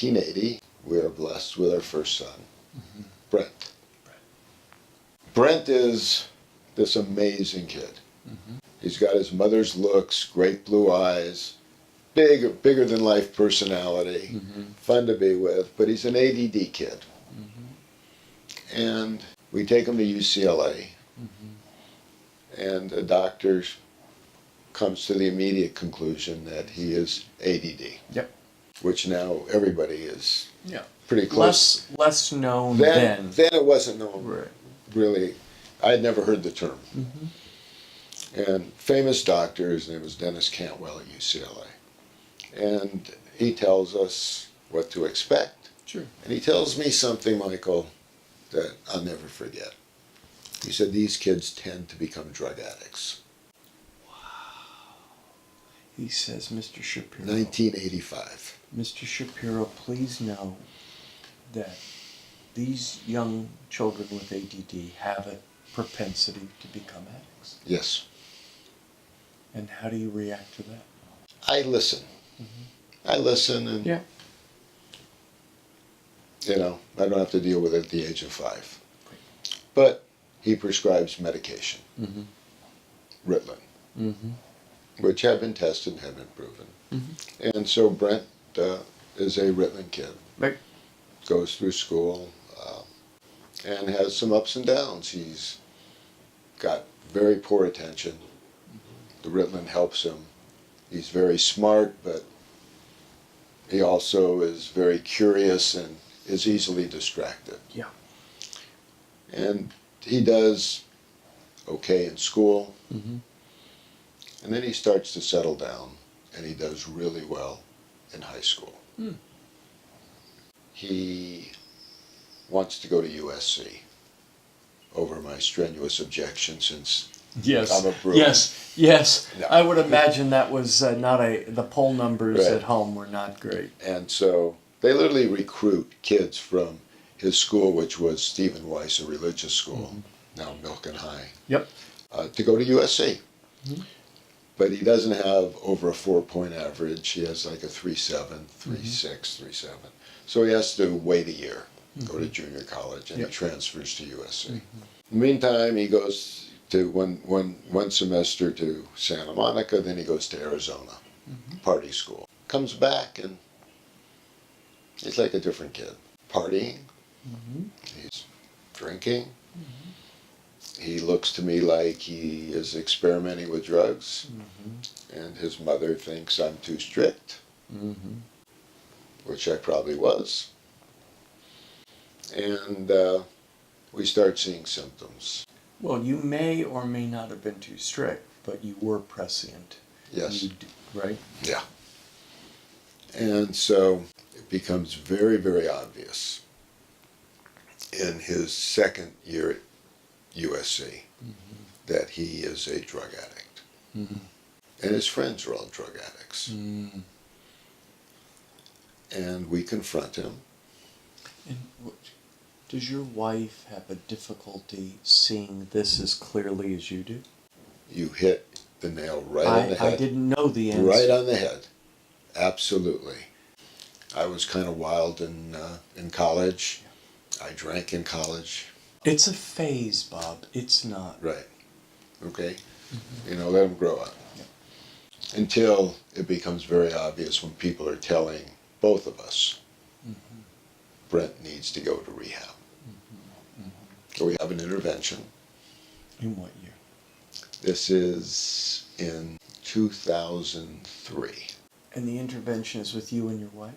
1980, we are blessed with our first son, Brent. Brent is this amazing kid. He's got his mother's looks, great blue eyes, bigger than life personality, fun to be with, but he's an ADD kid. And we take him to UCLA, and a doctor comes to the immediate conclusion that he is ADD. Yep. Which now everybody is pretty close. Less known then. Then it wasn't known, really. I had never heard the term. And famous doctor, his name was Dennis Cantwell at UCLA. And he tells us what to expect. Sure. And he tells me something, Michael, that I'll never forget. He said, these kids tend to become drug addicts. He says, Mr. Shapiro. 1985. Mr. Shapiro, please know that these young children with ADD have a propensity to become addicts. Yes. And how do you react to that? I listen. I listen and, you know, I don't have to deal with it at the age of 5. But he prescribes medication, Ritalin, which have been tested and have been proven. And so Brent is a Ritalin kid. Right. Goes through school and has some ups and downs. He's got very poor attention. The Ritalin helps him. He's very smart, but he also is very curious and is easily distracted. Yeah. And he does okay in school. And then he starts to settle down, and he does really well in high school. He wants to go to USC over my strenuous objection since I'm a Bruin. Yes. No. I would imagine that was the poll numbers at home were not great. And so they literally recruit kids from his school, which was Stephen Weiss, a religious school, now Milken High, to go to USC. But he doesn't have over a 4-point average. He has like a 3.7, 3.6, 3.7. So he has to wait a year, go to junior college, and he transfers to USC. In the meantime, he goes to one semester to Santa Monica, then he goes to Arizona, party school. Comes back and he's like a different kid. Partying, he's drinking. He looks to me like he is experimenting with drugs, and his mother thinks I'm too strict, which I probably was. And we start seeing symptoms. Well, you may or may not have been too strict, but you were prescient. Yes. Right? Yeah. And so it becomes very, very obvious in his second year at USC that he is a drug addict. And his friends are all drug addicts. And we confront him. And does your wife have a difficulty seeing this as clearly as you do? You hit the nail right on the head. I didn't know the answer. Right on the head. Absolutely. I was kind of wild in college. I drank in college. It's a phase, Bob. It's not. Right. Okay? You know, let them grow up. Until it becomes very obvious when people are telling both of us, Brent needs to go to rehab. So we have an intervention. In what year? This is in 2003. And the intervention is with you and your wife?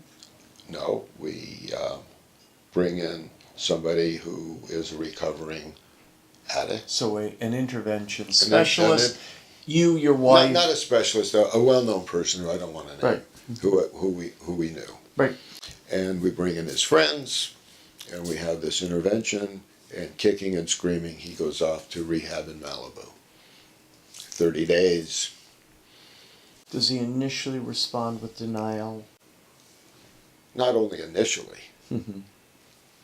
No, we bring in somebody who is a recovering addict. So an intervention specialist, you, your wife. Not a specialist, a well-known person who I don't want to name, who we knew. Right. And we bring in his friends, and we have this intervention, and kicking and screaming, he goes off to rehab in Malibu. 30 days. Does he initially respond with denial? Not only initially,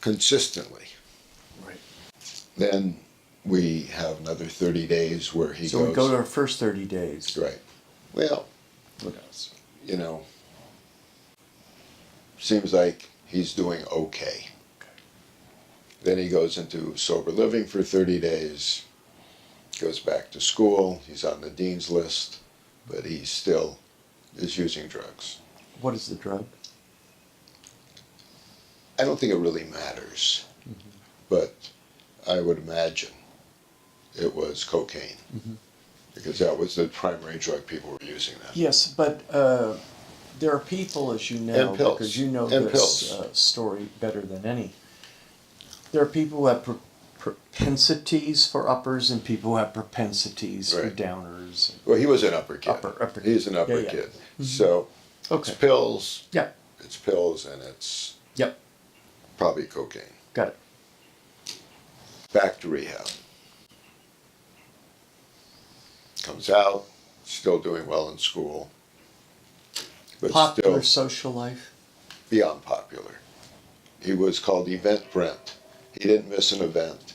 consistently. Right. Then we have another 30 days where he goes... So we go to our first 30 days. Right. Well, What else? you know, seems like he's doing okay. Then he goes into sober living for 30 days, goes back to school, he's on the dean's list, but he still is using drugs. What is the drug? I don't think it really matters, but I would imagine it was cocaine, because that was the primary drug people were using then. Yes, but there are people, as you know, And pills. because you know And this pills. story better than any. There are people who have propensities for uppers and people who have propensities for Right. downers. Well, he was an upper kid. Upper He's an upper Yeah, yeah. kid. So Okay. it's pills. Yep. It's pills and it's Yep. probably cocaine. Got it. Back to rehab. Comes out, still doing well in school, but Popular still social life. beyond popular. He was called Event Brent. He didn't miss an event.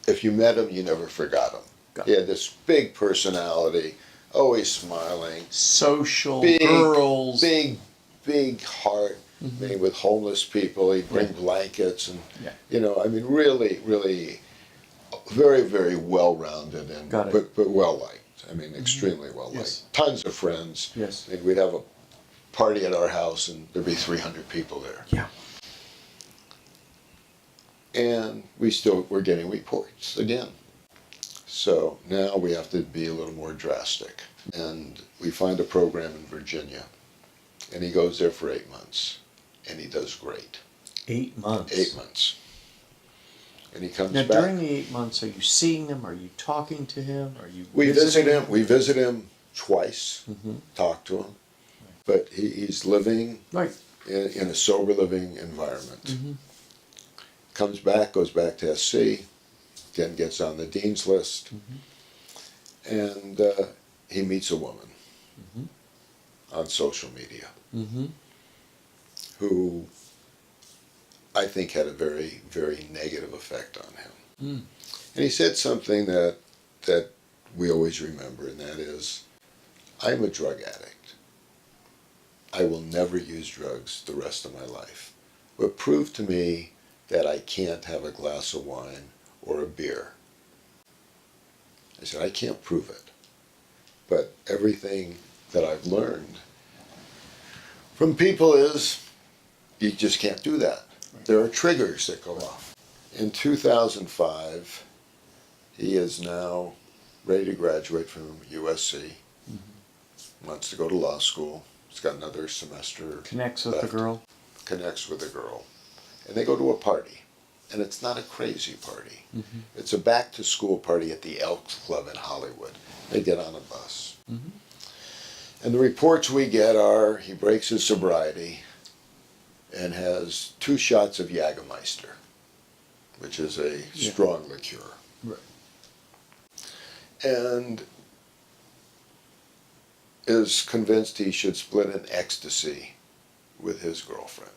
If you met him, you never forgot him. Got He had this big personality, always smiling, Social big, girls. big heart. Made with homeless people. He'd bring blankets and, Yeah. you know, I mean, really, really very, very well-rounded and Got it. but well-liked. I mean, extremely well-liked. Yes. Tons of friends. Yes. I mean, we'd have a party at our house and there'd be 300 people there. Yeah. And we're getting reports again. So now we have to be a little more drastic. And we find a program in Virginia. And he goes there for 8 months. And he does great. 8 months. 8 months. And he comes Now, back. during the 8 months, are you seeing him? Are you talking to him? Are you We visiting visit him twice, talk to him. But he's living Right. in a sober living environment. Comes back, goes back to SC, then gets on the dean's list, and he meets a woman on social media who I think had a very, very negative effect on him. And he said something that we always remember, and that is, I'm a drug addict. I will never use drugs the rest of my life. But prove to me that I can't have a glass of wine or a beer. I said, I can't prove it. But everything that I've learned from people is you just can't do that. There are triggers that go off. In 2005, he is now ready to graduate from USC, wants to go to law school. He's got another semester Connects with left. the girl. Connects with a girl. And they go to a party. And it's not a crazy party. It's a back to school party at the Elks Club in Hollywood. They get on a bus. And the reports we get are he breaks his sobriety and has 2 shots of Jägermeister, which is a strong liqueur. Right. And is convinced he should split an ecstasy with his girlfriend.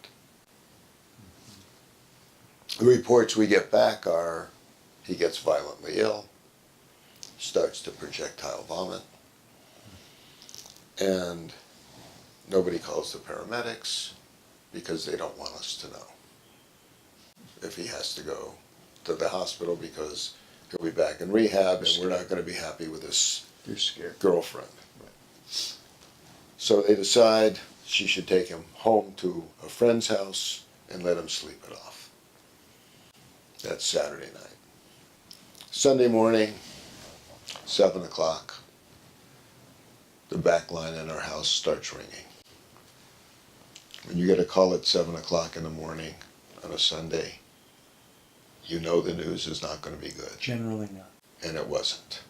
The reports we get back are he gets violently ill, starts to projectile vomit, and nobody calls the paramedics because they don't want us to know if he has to go to the hospital because he'll be back in rehab and we're not going to be happy with his You're scared. girlfriend. So they decide she should take him home to a friend's house and let him sleep it off. That's Saturday night. Sunday morning, 7 o'clock, the back line in our house starts ringing. When you get a call at 7 o'clock in the morning on a Sunday, you know the news is not going to be good. Generally not. And it wasn't.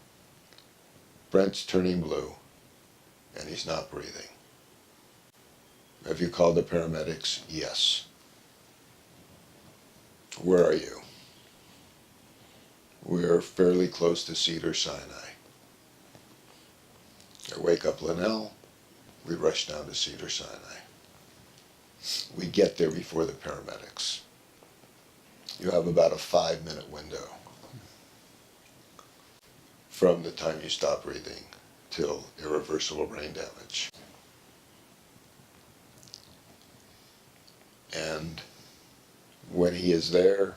Brent's turning blue, and he's not breathing. Have you called the paramedics? Yes. Where are you? We're fairly close to Cedars-Sinai. I wake up Linnell. We rush down to Cedars-Sinai. We get there before the paramedics. You have about a 5-minute window from the time you stop breathing till irreversible brain damage. And when he is there,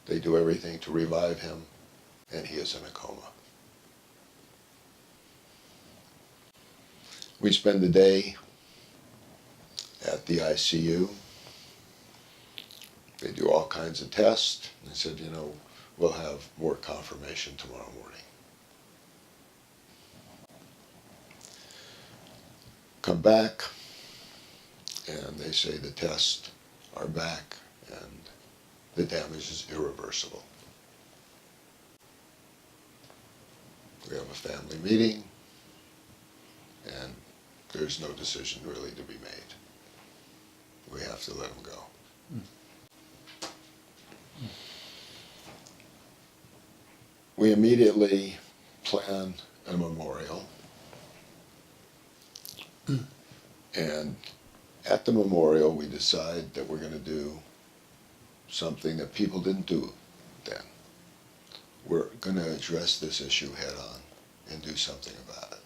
they do everything to revive him, and he is in a coma. We spend the day at the ICU. They do all kinds of tests. They said, you know, we'll have more confirmation tomorrow morning. Come back, and they say the tests are back, and the damage is irreversible. We have a family meeting, and there's no decision really to be made. We have to let him go. We immediately plan a memorial. And at the memorial, we decide that we're going to do something that people didn't do then. We're going to address this issue head on and do something about it.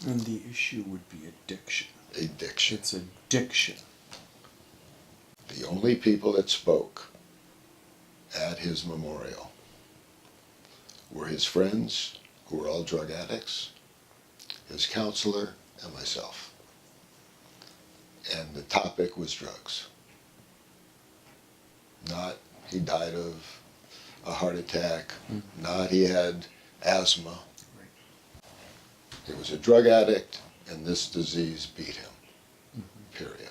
And the issue would be addiction. Addiction. It's addiction. The only people that spoke at his memorial were his friends, who were all drug addicts, his counselor, and myself. And the topic was drugs. Not he died of a heart attack, not he had asthma. Right. He was a drug addict, and this disease beat him, period.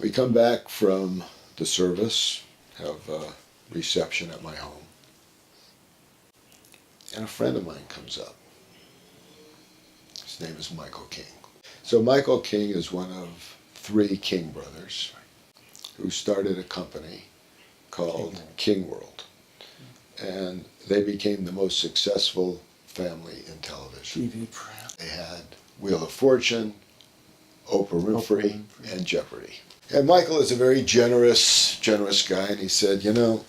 We come back from the service, have a reception at my home, and a friend of mine comes up. His name is Michael King. So Michael King is one of 3 King brothers who started a company called King World. And they became the most successful family in television. TV program. They had Wheel of Fortune, Oprah Winfrey, and Jeopardy. And Michael is a very generous guy, and he said, you know,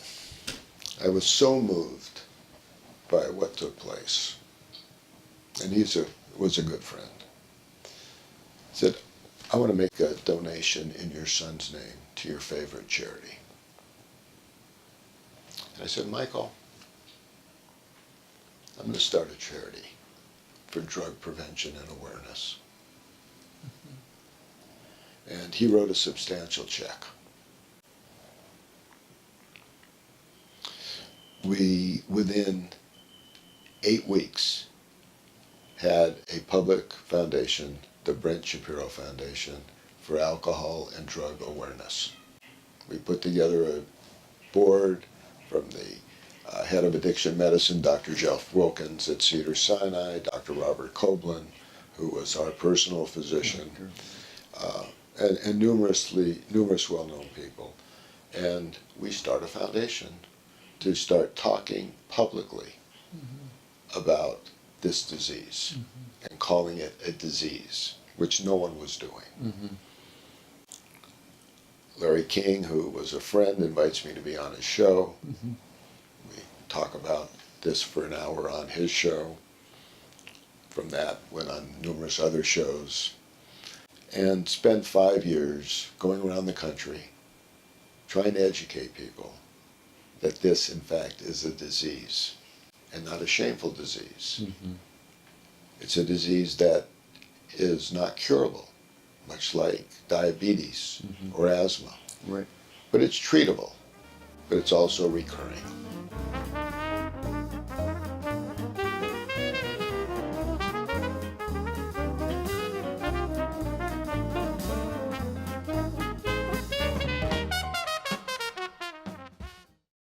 I was so moved by what took place. And he was a good friend. He said, I want to make a donation in your son's name to your favorite charity. And I said, Michael, I'm going to start a charity for drug prevention and awareness. And he wrote a substantial check. We, within 8 weeks, had a public foundation, the Brent Shapiro Foundation, for alcohol and drug awareness. We put together a board from the head of addiction medicine, Dr. Jeff Wilkins at Cedars-Sinai, Dr. Robert Coblin, who was our personal physician, and numerous well-known people. And we start a foundation to start talking publicly about this disease and calling it a disease, which no one was doing. Larry King, who was a friend, invites me to be on his show. We talk about this for an hour on his show. From that, went on numerous other shows, and spent 5 years going around the country trying to educate people that this, in fact, is a disease, and not a shameful disease. It's a disease that is not curable, much like diabetes or asthma. Right. But it's treatable, but it's also recurring.